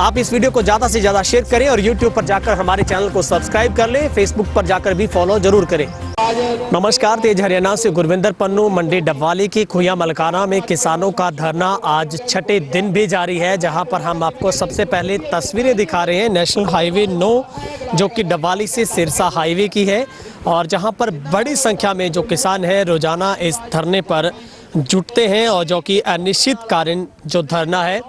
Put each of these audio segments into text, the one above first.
आप इस वीडियो को ज़्यादा से ज़्यादा शेयर करें और यूट्यूब पर जाकर हमारे चैनल को सब्सक्राइब कर लें, फेसबुक पर जाकर भी फॉलो जरूर करें। नमस्कार, तेज हरियाणा से गुरविंदर पन्नू। मंडी डबवाली की खुया मलकाना में किसानों का धरना आज छठे दिन भी जारी है, जहां पर हम आपको सबसे पहले तस्वीरें दिखा रहे हैं नेशनल हाईवे 9 जो कि डबवाली से सिरसा हाईवे की है, और जहां पर बड़ी संख्या में जो किसान हैं रोजाना इस धरने पर जुटते हैं, और जो कि अनिश्चितकालीन जो धरना है।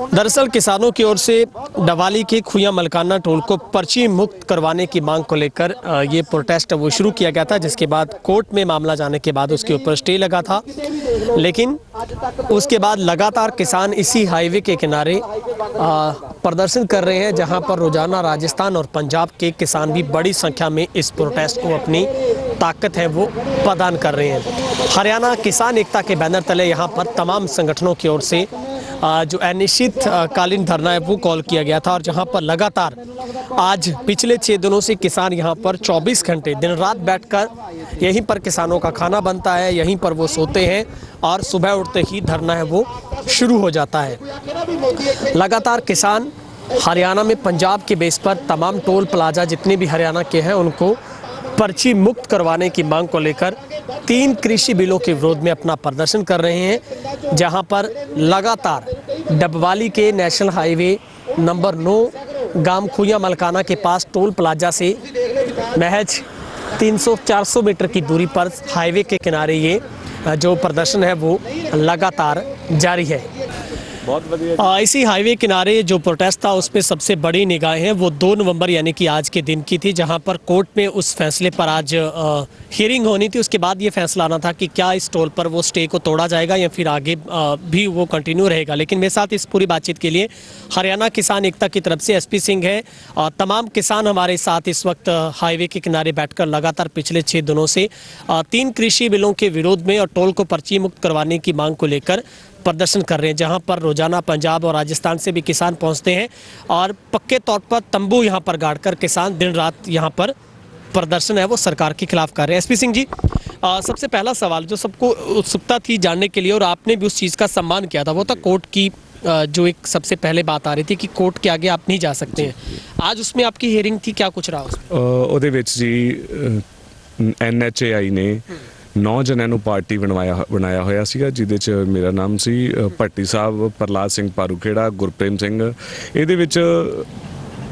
दरअसल किसानों की ओर से डबवाली के खुया मलकाना टोल को पर्ची मुक्त करवाने की मांग को लेकर ये प्रोटेस्ट वो शुरू किया गया था, जिसके बाद कोर्ट में मामला जाने के बाद उसके ऊपर स्टे लगा था। लेकिन उसके बाद लगातार किसान इसी हाईवे के किनारे प्रदर्शन कर रहे हैं, जहां पर रोजाना राजस्थान और पंजाब के किसान भी बड़ी संख्या में इस प्रोटेस्ट को अपनी ताकत है वो प्रदान कर रहे हैं। हरियाणा किसान एकता के बैनर तले यहाँ पर तमाम संगठनों की ओर से जो अनिश्चितकालीन धरना है वो कॉल किया गया था, और जहां पर लगातार आज पिछले 6 दिनों से किसान यहां पर 24 घंटे दिन रात बैठकर यहीं पर किसानों का खाना बनता है, यहीं पर वो सोते हैं, और सुबह उठते ही धरना है वो शुरू हो जाता है। लगातार किसान हरियाणा में पंजाब के बेस पर तमाम टोल प्लाजा जितने भी हरियाणा के हैं उनको पर्ची मुक्त करवाने की मांग को लेकर 3 कृषि बिलों के विरोध में अपना प्रदर्शन कर रहे हैं, जहां पर लगातार डबवाली के नेशनल हाईवे नंबर 9 गांव खुया मलकाना के पास टोल प्लाजा से महज 300-400 मीटर की दूरी पर हाईवे के किनारे ये जो प्रदर्शन है वो लगातार जारी है। इसी हाईवे किनारे जो प्रोटेस्ट था उसमें सबसे बड़ी निगाहें हैं वो 2 नवंबर यानी कि आज के दिन की थी, जहां पर कोर्ट में उस फैसले पर आज हियरिंग होनी थी। उसके बाद ये फैसला आना था कि क्या इस टोल पर वो स्टे को तोड़ा जाएगा या फिर आगे भी वो कंटिन्यू रहेगा। लेकिन मेरे साथ इस पूरी बातचीत के लिए हरियाणा किसान एकता की तरफ से SP सिंह है। तमाम किसान हमारे साथ इस वक्त हाईवे के किनारे बैठकर लगातार पिछले 6 दिनों से 3 कृषि बिलों के विरोध में और टोल को पर्ची मुक्त करवाने की मांग को लेकर प्रदर्शन कर रहे हैं, जहां पर रोजाना पंजाब और राजस्थान से भी किसान पहुंचते हैं, और पक्के तौर पर तंबू यहां पर गाड़कर किसान दिन रात यहां पर प्रदर्शन है वो सरकार के खिलाफ कर रहे हैं। SP सिंह जी, सबसे पहला सवाल जो सबको उत्सुकता थी जानने के लिए, और आपने भी उस चीज़ का सम्मान किया था, वो था कोर्ट की जो एक सबसे पहले बात आ रही थी कि कोर्ट के आगे आप नहीं जा सकते हैं। आज उसमें आपकी हियरिंग थी, क्या कुछ रहा उसमें? ਉਹਦੇ ਵਿੱਚ ਜੀ NHAI ਨੇ 9 ਜਣਿਆਂ ਨੂੰ ਪਾਰਟੀ ਬਣਾਇਆ ਹੋਇਆ ਸੀਗਾ, ਜਿਹਦੇ 'ਚ ਮੇਰਾ ਨਾਮ ਸੀ, ਭੱਟੀ ਸਾਹਿਬ, ਪ੍ਰਲਾਦ ਸਿੰਘ ਪਾਰੂਖੇੜਾ, ਗੁਰਪ੍ਰੇਮ ਸਿੰਘ। ਇਹਦੇ ਵਿੱਚ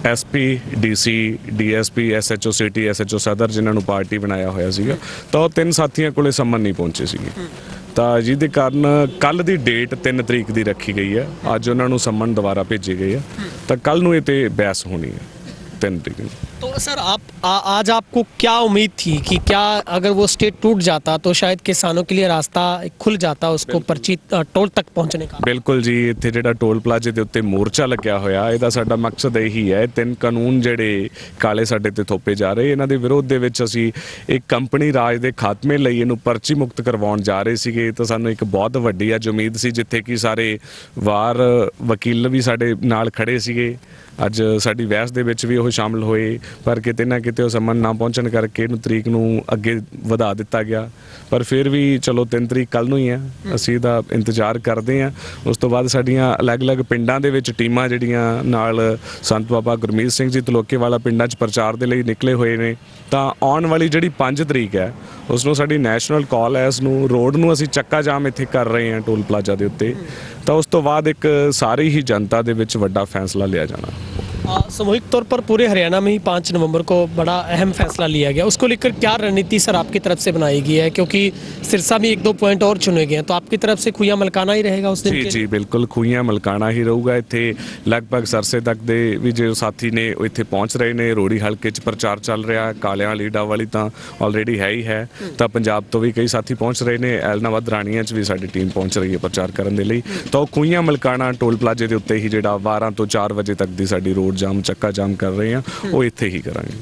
SP, DC, DSP, SHO city, SHO ਸਦਰ ਜਿਨ੍ਹਾਂ ਨੂੰ ਪਾਰਟੀ ਬਣਾਇਆ ਹੋਇਆ ਸੀਗਾ, ਤਾਂ ਉਹ 3 ਸਾਥੀਆਂ ਕੋਲੇ ਸੰਮਨ ਨਹੀਂ ਪਹੁੰਚੇ ਸੀਗੇ, ਤਾਂ ਜਿਹਦੇ ਕਾਰਨ ਕੱਲ੍ਹ ਦੀ ਡੇਟ 3 ਤਰੀਕ ਦੀ ਰੱਖੀ ਗਈ ਹੈ। ਅੱਜ ਉਹਨਾਂ ਨੂੰ ਸੰਮਨ ਦੁਬਾਰਾ ਭੇਜੇ ਗਏ ਆ, ਤਾਂ ਕੱਲ੍ਹ ਨੂੰ ਇਹ 'ਤੇ ਬਹਿਸ ਹੋਣੀ ਹੈ 3 तरीक में। तो सर आज आपको क्या उम्मीद थी कि क्या अगर वो स्टे टूट जाता तो शायद किसानों के लिए रास्ता खुल जाता उसको पर्ची टोल तक पहुंचने का? बिल्कुल जी, इत्थे जिहड़ा टोल प्लाजे दे उत्ते मोर्चा लग्या होया, इहदा साडा मकसद यही है। 3 कानून जिहड़े काले साडे ते थोपे जा रहे, इन्हां दे विरोध दे विच असीं एक कंपनी राज दे खात्मे लई इहनूं पर्ची मुक्त करवाउण जा रहे सीगे, तां सानूं एक बहुत वड्डी अज उम्मीद सी, जिथे कि सारे वार वकील भी साडे नाल खड़े सीगे। ਅੱਜ ਸਾਡੀ ਬਹਿਸ ਦੇ ਵਿੱਚ ਵੀ ਉਹ ਸ਼ਾਮਲ ਹੋਏ, ਪਰ ਕਿਤੇ ਨਾ ਕਿਤੇ ਉਹ ਸੰਮਨ ਨਾ ਪਹੁੰਚਣ ਕਰਕੇ ਇਹਨੂੰ ਤਰੀਕ ਨੂੰ ਅੱਗੇ ਵਧਾ ਦਿੱਤਾ ਗਿਆ। ਪਰ ਫਿਰ ਵੀ ਚਲੋ 3 ਤਰੀਕ ਕੱਲ੍ਹ ਨੂੰ ਹੀ ਹੈ, ਅਸੀਂ ਇਹਦਾ ਇੰਤਜ਼ਾਰ ਕਰਦੇ ਹਾਂ। ਉਸ ਤੋਂ ਬਾਅਦ ਸਾਡੀਆਂ ਅਲੱਗ-ਅਲੱਗ ਪਿੰਡਾਂ ਦੇ ਵਿੱਚ ਟੀਮਾਂ ਜਿਹੜੀਆਂ ਨਾਲ ਸੰਤ ਬਾਬਾ ਗੁਰਮੀਤ ਸਿੰਘ ਜੀ ਤਲੋਕੇ ਵਾਲਾ ਪਿੰਡਾਂ 'ਚ ਪ੍ਰਚਾਰ ਦੇ ਲਈ ਨਿਕਲੇ ਹੋਏ ਨੇ, ਤਾਂ ਆਉਣ ਵਾਲੀ ਜਿਹੜੀ 5 ਤਰੀਕ ਹੈ ਉਸ ਨੂੰ ਸਾਡੀ ਨੈਸ਼ਨਲ ਕਾਲ ਹੈ। ਇਸ ਨੂੰ ਰੋਡ ਨੂੰ ਅਸੀਂ ਚੱਕਾ ਜਾਮ ਇੱਥੇ ਕਰ ਰਹੇ ਹਾਂ ਟੋਲ ਪਲਾਜ਼ਾ ਦੇ ਉੱਤੇ, ਤਾਂ ਉਸ ਤੋਂ ਬਾਅਦ ਇੱਕ ਸਾਰੀ ही जनता ਦੇ ਵਿੱਚ ਵੱਡਾ ਫੈਸਲਾ ਲਿਆ ਜਾਣਾ। सामूहिक तौर पर पूरे हरियाणा में ही 5 नवंबर को बड़ा अहम फैसला लिया गया, उसको लेकर क्या रणनीति सर आपकी तरफ से बनाई गई है? क्योंकि सिरसा में 1-2 पॉइंट और चुने गए हैं, तो आपकी तरफ से खुया मलकाना ही रहेगा उस दिन? जी बिल्कुल, खुया मलकाना ही रहूगा। इत्थे लगभग सरसे तक दे भी जो साथी ने इत्थे पहुँच रहे ने। रोड़ी हल्के च प्रचार चल रहा, कालियां लीडा वाली तो ऑलरेडी है ही है, तो पंजाब तो भी कई साथी पहुँच रहे ने। ऐलनाबाद राणियां च भी साडी टीम पहुँच रही है प्रचार करने के लिए। तो खुया मलकाना टोल प्लाजे के उत्ते ही जिहड़ा 12 ਤੋਂ 4 ਵਜੇ तक दी साडी रोड जाम चक्का जाम कर रहे हैं वो इत्थे ही करांगे।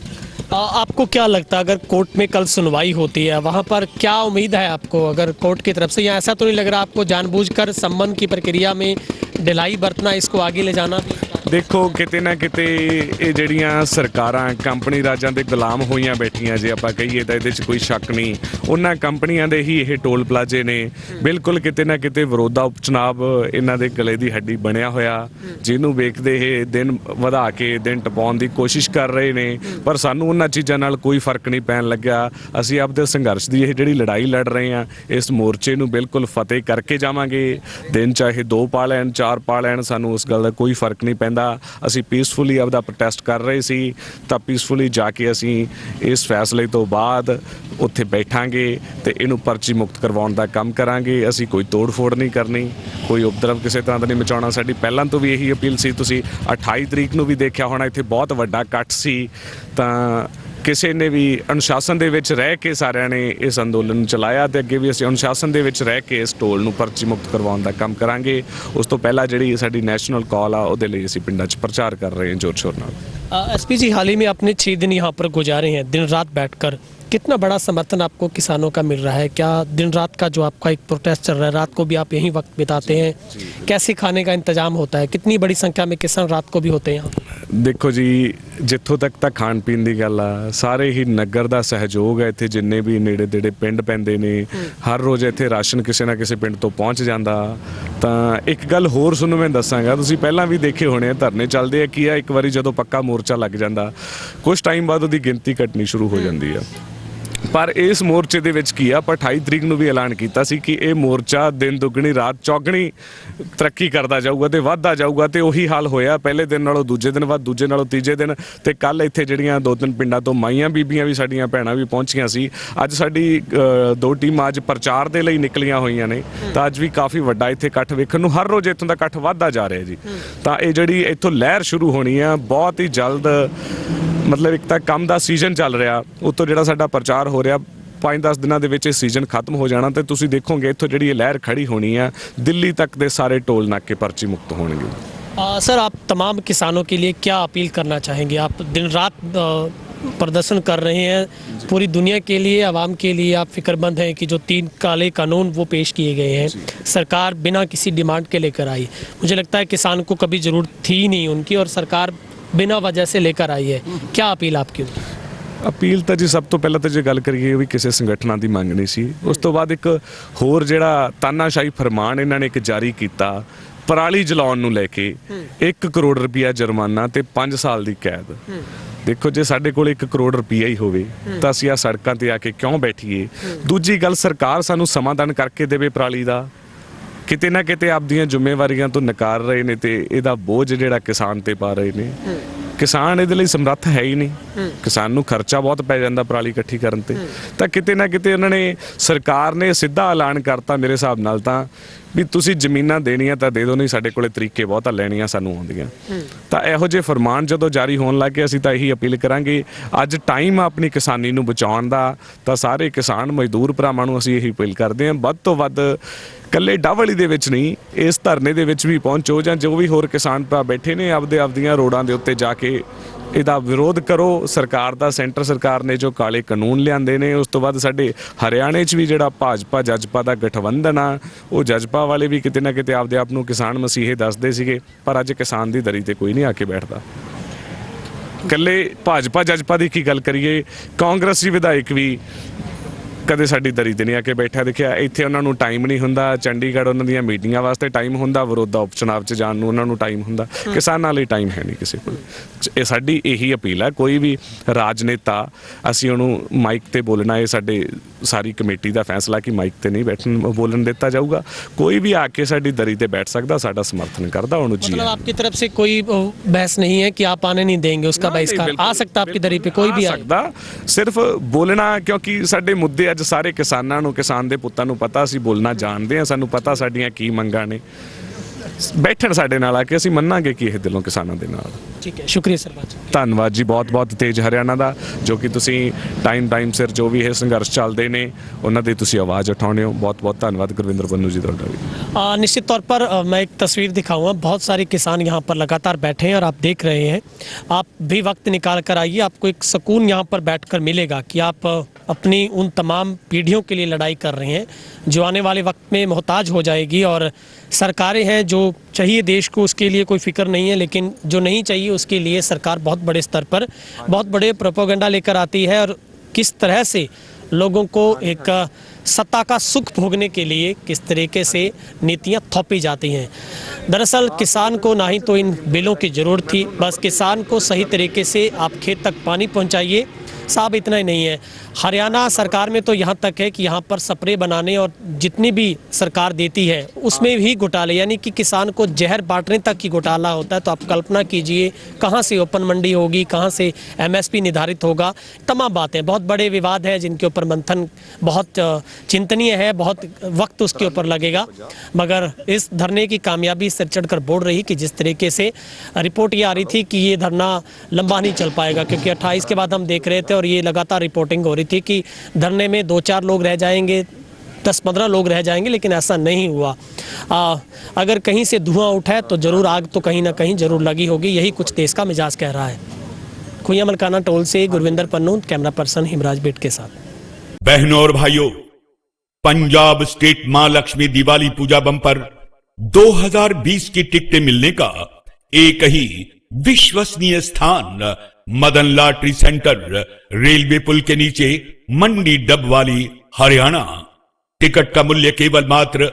आपको क्या लगता है अगर कोर्ट में कल सुनवाई होती है वहाँ पर क्या उम्मीद है आपको अगर कोर्ट की तरफ से, या ऐसा तो नहीं लग रहा आपको जानबूझकर सम्मन की प्रक्रिया में ढिलाई बरतना, इसको आगे ले जाना? ਦੇਖੋ ਕਿਤੇ ਨਾ ਕਿਤੇ ਇਹ ਜਿਹੜੀਆਂ ਸਰਕਾਰਾਂ ਕੰਪਨੀ ਰਾਜਾਂ ਦੇ ਗੁਲਾਮ ਹੋਈਆਂ ਬੈਠੀਆਂ, ਜੇ ਆਪਾਂ ਕਹੀਏ ਤਾਂ ਇਹਦੇ 'ਚ ਕੋਈ ਸ਼ੱਕ ਨਹੀਂ, ਉਹਨਾਂ ਕੰਪਨੀਆਂ ਦੇ ਹੀ ਇਹ ਟੋਲ ਪਲਾਜ਼ੇ ਨੇ। ਬਿਲਕੁਲ ਕਿਤੇ ਨਾ ਕਿਤੇ ਵਿਰੋਧਾ ਉਪ ਚੁਣਾਵ ਇਹਨਾਂ ਦੇ ਗਲੇ ਦੀ ਹੱਡੀ ਬਣਿਆ ਹੋਇਆ, ਜਿਹਨੂੰ ਵੇਖਦੇ ਇਹ ਦਿਨ ਵਧਾ ਕੇ ਦਿਨ ਟਪਾਉਣ ਦੀ ਕੋਸ਼ਿਸ਼ ਕਰ ਰਹੇ ਨੇ। ਪਰ ਸਾਨੂੰ ਉਹਨਾਂ ਚੀਜ਼ਾਂ ਨਾਲ ਕੋਈ ਫਰਕ ਨਹੀਂ ਪੈਣ ਲੱਗਿਆ। ਅਸੀਂ ਆਪਦੇ ਸੰਘਰਸ਼ ਦੀ ਇਹ ਜਿਹੜੀ ਲੜਾਈ ਲੜ ਰਹੇ ਹਾਂ, ਇਸ ਮੋਰਚੇ ਨੂੰ ਬਿਲਕੁਲ ਫਤਿਹ ਕਰਕੇ ਜਾਵਾਂਗੇ। ਦਿਨ ਚਾਹੇ 2 ਪਾ ਲੈਣ 4 ਪਾ ਲੈਣ, ਸਾਨੂੰ ਉਸ ਗੱਲ ਦਾ ਕੋਈ ਫਰਕ ਨਹੀਂ ਪੈਂਦਾ। ਅਸੀਂ ਪੀਸਫੁਲੀ ਆਪਦਾ ਪ੍ਰੋਟੈਸਟ ਕਰ ਰਹੇ ਸੀ, ਤਾਂ ਪੀਸਫੁਲੀ ਜਾ ਕੇ ਅਸੀਂ ਇਸ ਫੈਸਲੇ ਤੋਂ ਬਾਅਦ ਉੱਥੇ ਬੈਠਾਂਗੇ ਤੇ ਇਹਨੂੰ ਪਰਚੀ ਮੁਕਤ ਕਰਵਾਉਣ ਦਾ ਕੰਮ ਕਰਾਂਗੇ। ਅਸੀਂ ਕੋਈ ਤੋੜ ਫੋੜ ਨਹੀਂ ਕਰਨੀ, ਕੋਈ ਉਪਦਰਵ ਕਿਸੇ ਤਰ੍ਹਾਂ ਦਾ ਨਹੀਂ ਮਚਾਉਣਾ। ਸਾਡੀ ਪਹਿਲਾਂ ਤੋਂ ਵੀ ਇਹੀ ਅਪੀਲ ਸੀ। ਤੁਸੀਂ 28 ਤਰੀਕ ਨੂੰ ਵੀ ਦੇਖਿਆ ਹੋਣਾ, ਇੱਥੇ ਬਹੁਤ ਵੱਡਾ ਇਕੱਠ ਸੀ, ਤਾਂ ਕਿਸੇ ਨੇ ਵੀ ਅਨੁਸ਼ਾਸਨ ਦੇ ਵਿੱਚ ਰਹਿ ਕੇ ਸਾਰਿਆਂ ਨੇ ਇਸ ਅੰਦੋਲਨ ਨੂੰ ਚਲਾਇਆ, ਤੇ ਅੱਗੇ ਵੀ ਅਸੀਂ ਅਨੁਸ਼ਾਸਨ ਦੇ ਵਿੱਚ ਰਹਿ ਕੇ ਇਸ ਟੋਲ ਨੂੰ ਪਰਚੀ ਮੁਕਤ ਕਰਵਾਉਣ ਦਾ ਕੰਮ ਕਰਾਂਗੇ। ਉਸ ਤੋਂ ਪਹਿਲਾਂ ਜਿਹੜੀ ਸਾਡੀ ਨੈਸ਼ਨਲ ਕਾਲ ਆ, ਉਹਦੇ ਲਈ ਅਸੀਂ ਪਿੰਡਾਂ 'ਚ ਪ੍ਰਚਾਰ ਕਰ ਰਹੇ ਹਾਂ ਜ਼ੋਰ ਸ਼ੋਰ ਨਾਲ। एसपी जी, हाल ही में आपने 6 दिन यहाँ पर गुजारे हैं दिन रात बैठकर, कितना बड़ा समर्थन आपको किसानों का मिल रहा है? क्या दिन रात का जो आपका एक प्रोटेस्ट चल रहा है, रात को भी आप यहीं वक्त बिताते हैं? कैसे खाने का इंतजाम होता है? कितनी बड़ी संख्या में किसान रात को भी होते हैं यहाँ? ਦੇਖੋ ਜੀ, ਜਿੱਥੋਂ ਤੱਕ ਤਾਂ ਖਾਣ ਪੀਣ ਦੀ ਗੱਲ ਆ, ਸਾਰੇ ਹੀ ਨਗਰ ਦਾ ਸਹਿਯੋਗ ਹੈ। ਇੱਥੇ ਜਿੰਨੇ ਵੀ ਨੇੜੇ ਤੇੜੇ ਪਿੰਡ ਪੈਂਦੇ ਨੇ, ਹਰ ਰੋਜ਼ ਇੱਥੇ ਰਾਸ਼ਨ ਕਿਸੇ ਨਾ ਕਿਸੇ ਪਿੰਡ ਤੋਂ ਪਹੁੰਚ ਜਾਂਦਾ। ਤਾਂ ਇੱਕ ਗੱਲ ਹੋਰ ਤੁਹਾਨੂੰ ਮੈਂ ਦੱਸਾਂਗਾ, ਤੁਸੀਂ ਪਹਿਲਾਂ ਵੀ ਦੇਖੇ ਹੋਣੇ ਆ, ਧਰਨੇ ਚੱਲਦੇ ਆ ਕੀ ਆ, ਇੱਕ ਵਾਰੀ ਜਦੋਂ ਪੱਕਾ ਮੋਰਚਾ ਲੱਗ ਜਾਂਦਾ, ਕੁਝ ਟਾਈਮ ਬਾਅਦ ਉਹਦੀ ਗਿਣਤੀ ਘਟਣੀ ਸ਼ੁਰੂ ਹੋ ਜਾਂਦੀ ਆ। ਪਰ ਇਸ ਮੋਰਚੇ ਦੇ ਵਿੱਚ ਕੀ ਆ, ਆਪਾਂ 28 ਤਰੀਕ ਨੂੰ ਵੀ ਐਲਾਨ ਕੀਤਾ ਸੀ ਕਿ ਇਹ ਮੋਰਚਾ ਦਿਨ ਦੁੱਗਣੀ ਰਾਤ ਚੌਗਣੀ ਤਰੱਕੀ ਕਰਦਾ ਜਾਊਗਾ ਤੇ ਵੱਧਦਾ ਜਾਊਗਾ, ਤੇ ਉਹੀ ਹਾਲ ਹੋਇਆ। ਪਹਿਲੇ ਦਿਨ ਨਾਲੋਂ ਦੂਜੇ ਦਿਨ ਵੱਧ, ਦੂਜੇ ਨਾਲੋਂ ਤੀਜੇ ਦਿਨ, ਤੇ ਕੱਲ ਇੱਥੇ ਜਿਹੜੀਆਂ 2-3 ਪਿੰਡਾਂ ਤੋਂ ਮਾਈਆਂ ਬੀਬੀਆਂ ਵੀ ਸਾਡੀਆਂ ਭੈਣਾਂ ਵੀ ਪਹੁੰਚੀਆਂ ਸੀ। ਅੱਜ ਸਾਡੀ 2 ਟੀਮਾਂ ਅੱਜ ਪ੍ਰਚਾਰ ਦੇ ਲਈ ਨਿਕਲੀਆਂ ਹੋਈਆਂ ਨੇ, ਤਾਂ ਅੱਜ ਵੀ ਕਾਫੀ ਵੱਡਾ ਇੱਥੇ ਇਕੱਠ ਵੇਖਣ ਨੂੰ, ਹਰ ਰੋਜ਼ ਇੱਥੋਂ ਦਾ ਇਕੱਠ ਵੱਧਦਾ ਜਾ ਰਿਹਾ ਜੀ। ਤਾਂ ਇਹ ਜਿਹੜੀ ਇੱਥੋਂ ਲਹਿਰ ਸ਼ੁਰੂ ਹੋਣੀ ਆ ਬਹੁਤ ਹੀ ਜਲਦ, ਮਤਲਬ ਇੱਕ ਤਾਂ ਕੰਮ ਦਾ ਸੀਜ਼ਨ ਚੱਲ ਰਿਹਾ, ਉੱਤੋਂ ਜਿਹੜਾ ਸਾਡਾ ਪ੍ਰਚਾਰ ਹੋ ਰਿਹਾ, 5-10 ਦਿਨਾਂ ਦੇ ਵਿੱਚ ਇਹ ਸੀਜ਼ਨ ਖਤਮ ਹੋ ਜਾਣਾ, ਤੇ ਤੁਸੀਂ ਦੇਖੋਗੇ ਇੱਥੋਂ ਜਿਹੜੀ ਇਹ ਲਹਿਰ ਖੜੀ ਹੋਣੀ ਆ, ਦਿੱਲੀ ਤੱਕ ਦੇ ਸਾਰੇ ਟੋਲ ਨਾਕੇ ਪਰਚੀ ਮੁਕਤ ਹੋਣਗੇ। सर, आप तमाम किसानों के लिए क्या अपील करना चाहेंगे? आप दिन रात प्रदर्शन कर रहे हैं, पूरी दुनिया के लिए, आवाम के लिए आप फिक्रमंद हैं कि जो 3 काले कानून वो पेश किए गए हैं, सरकार बिना किसी डिमांड के लेकर आई। मुझे लगता है किसान को कभी ज़रूरत थी नहीं उनकी, और सरकार बिना वजह से लेकर आई है। क्या अपील आपकी? ਅਪੀਲ ਤਾਂ ਜੀ ਸਭ ਤੋਂ ਪਹਿਲਾਂ ਤਾਂ ਜੇ ਗੱਲ ਕਰੀਏ ਵੀ ਕਿਸੇ ਸੰਗਠਨਾਂ ਦੀ ਮੰਗ ਨਹੀਂ ਸੀ। ਉਸ ਤੋਂ ਬਾਅਦ ਇੱਕ ਹੋਰ ਜਿਹੜਾ ਤਾਨਾਸ਼ਾਹੀ ਫਰਮਾਨ ਇਹਨਾਂ ਨੇ ਇੱਕ ਜਾਰੀ ਕੀਤਾ, ਪਰਾਲੀ ਜਲਾਉਣ ਨੂੰ ਲੈ ਕੇ 1 ਕਰੋੜ ਰੁਪਇਆ ਜੁਰਮਾਨਾ ਤੇ 5 ਸਾਲ ਦੀ ਕੈਦ। ਦੇਖੋ, ਜੇ ਸਾਡੇ ਕੋਲ 1 ਕਰੋੜ ਰੁਪਇਆ ਹੀ ਹੋਵੇ ਤਾਂ ਅਸੀਂ ਆ ਸੜਕਾਂ ਤੇ ਆ ਕੇ ਕਿਉਂ ਬੈਠੀਏ? ਦੂਜੀ ਗੱਲ, ਸਰਕਾਰ ਸਾਨੂੰ ਸਮਾਧਾਨ ਕਰਕੇ ਦੇਵੇ ਪਰਾਲੀ ਦਾ। ਕਿਤੇ ਨਾ ਕਿਤੇ ਆਪਦੀਆਂ ਜ਼ਿੰਮੇਵਾਰੀਆਂ ਤੋਂ ਨਕਾਰ ਰਹੇ ਨੇ, ਤੇ ਇਹਦਾ ਬੋਝ ਜਿਹੜਾ ਕਿਸਾਨ ਤੇ ਪਾ ਰਹੇ ਨੇ। ਕਿਸਾਨ ਇਹਦੇ ਲਈ ਸਮਰੱਥ ਹੈ ਹੀ ਨਹੀਂ, ਕਿਸਾਨ ਨੂੰ ਖਰਚਾ ਬਹੁਤ ਪੈ ਜਾਂਦਾ ਪਰਾਲੀ ਇਕੱਠੀ ਕਰਨ ਤੇ। ਤਾਂ ਕਿਤੇ ਨਾ ਕਿਤੇ ਉਹਨਾਂ ਨੇ, ਸਰਕਾਰ ਨੇ ਸਿੱਧਾ ਐਲਾਨ ਕਰਤਾ ਮੇਰੇ ਹਿਸਾਬ ਨਾਲ ਤਾਂ, ਵੀ ਤੁਸੀਂ ਜ਼ਮੀਨਾਂ ਦੇਣੀਆਂ ਤਾਂ ਦੇ ਦਿਓ, ਨਹੀਂ ਸਾਡੇ ਕੋਲੇ ਤਰੀਕੇ ਬਹੁਤਾ ਲੈਣੀਆਂ ਸਾਨੂੰ ਆਉਂਦੀਆਂ। ਤਾਂ ਇਹੋ ਜਿਹੇ ਫਰਮਾਨ ਜਦੋਂ ਜਾਰੀ ਹੋਣ ਲੱਗ ਗਏ, ਅਸੀਂ ਤਾਂ ਇਹੀ ਅਪੀਲ ਕਰਾਂਗੇ, ਅੱਜ ਟਾਈਮ ਆ ਆਪਣੀ ਕਿਸਾਨੀ ਨੂੰ ਬਚਾਉਣ ਦਾ। ਤਾਂ ਸਾਰੇ ਕਿਸਾਨ ਮਜ਼ਦੂਰ ਭਰਾਵਾਂ ਨੂੰ ਅਸੀਂ ਇਹੀ ਅਪੀਲ ਕਰਦੇ ਹਾਂ, ਵੱਧ ਤੋਂ ਵੱਧ ਕੱਲੇ ਡਾਵਲੀ ਦੇ ਵਿੱਚ ਨਹੀਂ, ਇਸ ਧਰਨੇ ਦੇ ਵਿੱਚ ਵੀ ਪਹੁੰਚੋ, ਜਾਂ ਜੋ ਵੀ ਹੋਰ ਕਿਸਾਨ ਭਰਾ ਬੈਠੇ ਨੇ, ਆਪਦੀਆਂ ਰੋਡਾਂ ਦੇ ਉੱਤੇ ਜਾ ਕੇ ਇਹਦਾ ਵਿਰੋਧ ਕਰੋ। ਸਰਕਾਰ ਦਾ, ਸੈਂਟਰ ਸਰਕਾਰ ਨੇ ਜੋ ਕਾਲੇ ਕਾਨੂੰਨ ਲਿਆਂਦੇ ਨੇ, ਉਸ ਤੋਂ ਬਾਅਦ ਸਾਡੇ ਹਰਿਆਣੇ 'ਚ ਵੀ ਜਿਹੜਾ ਭਾਜਪਾ ਜਜਪਾ ਦਾ ਗਠਬੰਧਨ ਆ, ਉਹ ਜਜਪਾ ਵਾਲੇ ਵੀ ਕਿਤੇ ਨਾ ਕਿਤੇ ਆਪਦੇ ਆਪ ਨੂੰ ਕਿਸਾਨ ਮਸੀਹੇ ਦੱਸਦੇ ਸੀਗੇ, ਪਰ ਅੱਜ ਕਿਸਾਨ ਦੀ ਦਰੀ ਤੇ ਕੋਈ ਨਹੀਂ ਆ ਕੇ ਬੈਠਦਾ। ਇਕੱਲੇ ਭਾਜਪਾ ਜਜਪਾ ਦੀ ਕੀ ਗੱਲ ਕਰੀਏ, ਕਾਂਗਰਸੀ ਵਿਧਾਇਕ ਵੀ ਕਦੇ ਸਾਡੀ ਦਰੀ ਤੇ ਨਹੀਂ ਆ ਕੇ ਬੈਠਿਆ ਦੇਖਿਆ। ਇੱਥੇ ਉਹਨਾਂ ਨੂੰ ਟਾਈਮ ਨਹੀਂ ਹੁੰਦਾ, ਚੰਡੀਗੜ੍ਹ ਉਹਨਾਂ ਦੀਆਂ ਮੀਟਿੰਗਾਂ ਵਾਸਤੇ ਟਾਈਮ ਹੁੰਦਾ, ਵਿਰੋਧਾ ਉਪ ਚੁਣਾਵ 'ਚ ਜਾਣ ਨੂੰ ਉਹਨਾਂ ਨੂੰ ਟਾਈਮ ਹੁੰਦਾ, ਕਿਸਾਨਾਂ ਲਈ ਟਾਈਮ ਹੈ ਨਹੀਂ ਕਿਸੇ ਕੋਲ। ਇਹ ਸਾਡੀ ਇਹੀ ਅਪੀਲ ਹੈ, ਕੋਈ ਵੀ ਰਾਜਨੇਤਾ ਅਸੀਂ ਉਹਨੂੰ ਮਾਈਕ ਤੇ ਬੋਲਣਾ, ਇਹ ਸਾਡੇ ਸਾਰੀ ਕਮੇਟੀ ਦਾ ਫੈਸਲਾ ਕਿ ਮਾਈਕ ਤੇ ਨਹੀਂ ਬੋਲਣ ਦਿੱਤਾ ਜਾਊਗਾ। ਕੋਈ ਵੀ ਆ ਕੇ ਸਾਡੀ ਦਰੀ ਤੇ बैठ सकता, साडा समर्थन करता। मतलब आपकी तरफ से कोई बहस नहीं है कि आप आने नहीं देंगे, उसका बहिष्कार आ सकता आपकी दरी पे कोई भी आ सकता, सिर्फ बोलना, क्योंकि साडे मुद्दे ਅੱਜ ਸਾਰੇ ਕਿਸਾਨਾਂ ਨੂੰ, ਕਿਸਾਨ ਦੇ ਪੁੱਤਾਂ ਨੂੰ ਪਤਾ, ਅਸੀਂ ਬੋਲਣਾ ਜਾਣਦੇ ਹਾਂ, ਸਾਨੂੰ ਪਤਾ ਸਾਡੀਆਂ ਕੀ ਮੰਗਾਂ ਨੇ। ਬੈਠਣ ਸਾਡੇ ਨਾਲ ਆ ਕੇ, ਅਸੀਂ ਮੰਨਾਂਗੇ ਕਿ ਇਹ ਦਿਲੋਂ ਕਿਸਾਨਾਂ ਦੇ ਨਾਲ। ਠੀਕ ਹੈ, ਸ਼ੁਕਰੀਆ ਸਰਪੰਚ। ਧੰਨਵਾਦ ਜੀ, ਬਹੁਤ ਬਹੁਤ ਤੇਜ ਹਰਿਆਣਾ ਦਾ, ਜੋ ਕਿ ਤੁਸੀਂ ਟਾਈਮ ਸਿਰ ਜੋ ਵੀ ਇਹ ਸੰਘਰਸ਼ ਚੱਲਦੇ ਨੇ ਉਹਨਾਂ ਦੀ ਤੁਸੀਂ ਆਵਾਜ਼ ਉਠਾਉਂਦੇ ਹੋ। बहुत बहुत धन्यवाद गुरविंदर पन्नू जी ਤੁਹਾਡਾ भी। निश्चित तौर पर मैं एक तस्वीर दिखाऊंगा, बहुत सारे किसान यहाँ पर लगातार बैठे हैं और आप देख रहे हैं। आप भी वक्त निकाल कर आइए, आपको एक सुकून यहाँ पर बैठकर मिलेगा कि आप अपनी उन तमाम पीढ़ियों के लिए लड़ाई कर रहे हैं जो आने वाले वक्त में मोहताज हो जाएगी, और सरकारें हैं जो चाहिए देश को उसके लिए कोई फिक्र नहीं है, लेकिन जो नहीं चाहिए उसके लिए सरकार बहुत बड़े स्तर पर बहुत बड़े प्रोपेगेंडा लेकर आती है और किस तरह से लोगों को एक सत्ता का सुख भोगने के लिए किस तरीके से नीतियां थोपी जाती हैं। दरअसल किसान को ना ही तो इन बिलों की ज़रूरत थी, बस किसान को सही तरीके से आप खेत तक पानी पहुंचाइए, साहब इतना ही नहीं है। हरियाणा सरकार में तो यहाँ तक है कि यहाँ पर स्प्रे बनाने और जितनी भी सरकार देती है उसमें भी घोटाले, यानी कि किसान को जहर बांटने तक की घोटाला होता है। तो आप कल्पना कीजिए कहाँ से ओपन मंडी होगी, कहाँ से एमएसपी निर्धारित होगा, तमाम बातें बहुत बड़े विवाद हैं जिनके ऊपर मंथन बहुत चिंतनीय है, बहुत वक्त उसके ऊपर लगेगा। मगर इस धरने की कामयाबी सिर चढ़कर बोल रही कि जिस तरीके से रिपोर्ट ये आ रही थी कि ये धरना लंबा नहीं चल पाएगा, क्योंकि 28 के बाद हम देख रहे थे और ये लगातार रिपोर्टिंग हो रही थी कि धरने में 2-4 लोग रह जाएंगे, 10-15 लोग रह जाएंगे, लेकिन ऐसा नहीं हुआ। अगर कहीं से धुआं उठा है तो जरूर आग तो कहीं ना कहीं जरूर लगी होगी, यही कुछ देश का मिजाज कह रहा है। खुइया मलकाना टोल से गुरविंदर पन्नू, कैमरा पर्सन हिमराज बेट के साथ। बहनों और भाइयों, पंजाब स्टेट मां लक्ष्मी दिवाली पूजा बम्पर 2020 की टिकटें मिलने का एक ही विश्वसनीय स्थान मदन लॉटरी सेंटर, रेलवे पुल के नीचे, मंडी डबवाली, हरियाणा। टिकट का मूल्य केवल मात्र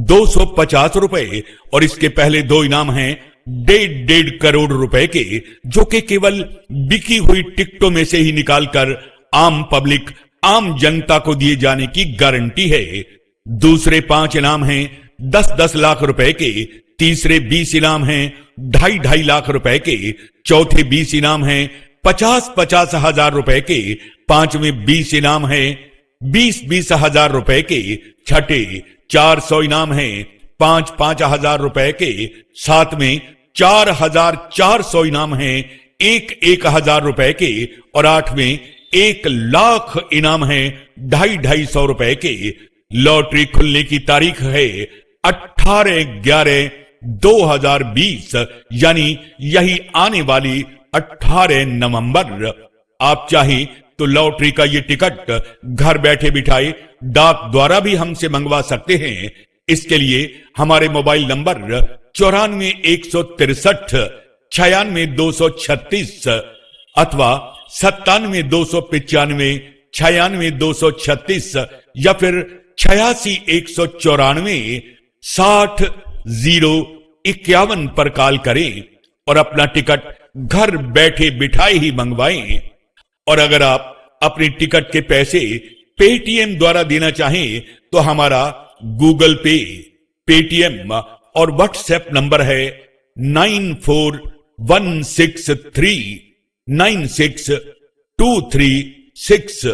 250 रुपए और इसके पहले 2 इनाम हैं 1.5 करोड़ रुपए के, जो कि केवल बिकी हुई टिकटों में से ही निकालकर आम पब्लिक, आम जनता को दिए जाने की गारंटी है। दूसरे 5 इनाम हैं 10-10 लाख रुपए के, तीसरे 20 इनाम हैं 2.5 लाख रुपए के, चौथे 20 इनाम हैं 50-50 हजार रुपए के, पांचवें 20 इनाम हैं 20-20 हजार रुपए के, छठे 400 इनाम हैं 5-5 हजार रुपए के, सातवें 4,400 इनाम हैं 1-1 हजार रुपए के और आठवें 1 लाख इनाम हैं 250 रुपए के। लॉटरी खुलने की तारीख है 18/11/2020, यानी यही आने वाली 18 नवंबर। आप चाहें तो लॉटरी का ये टिकट घर बैठे बिठाए डाक द्वारा भी हमसे मंगवा सकते हैं। इसके लिए हमारे मोबाइल नंबर 94-163 96-236 अथवा 97-295 96-236 या फिर 86-194 60-051 पर कॉल करें और अपना टिकट घर बैठे बिठाए ही मंगवाएं। और अगर आप अपनी टिकट के पैसे पेटीएम द्वारा देना चाहें तो हमारा गूगल पे, पेटीएम और व्हाट्सएप नंबर है 9416396236।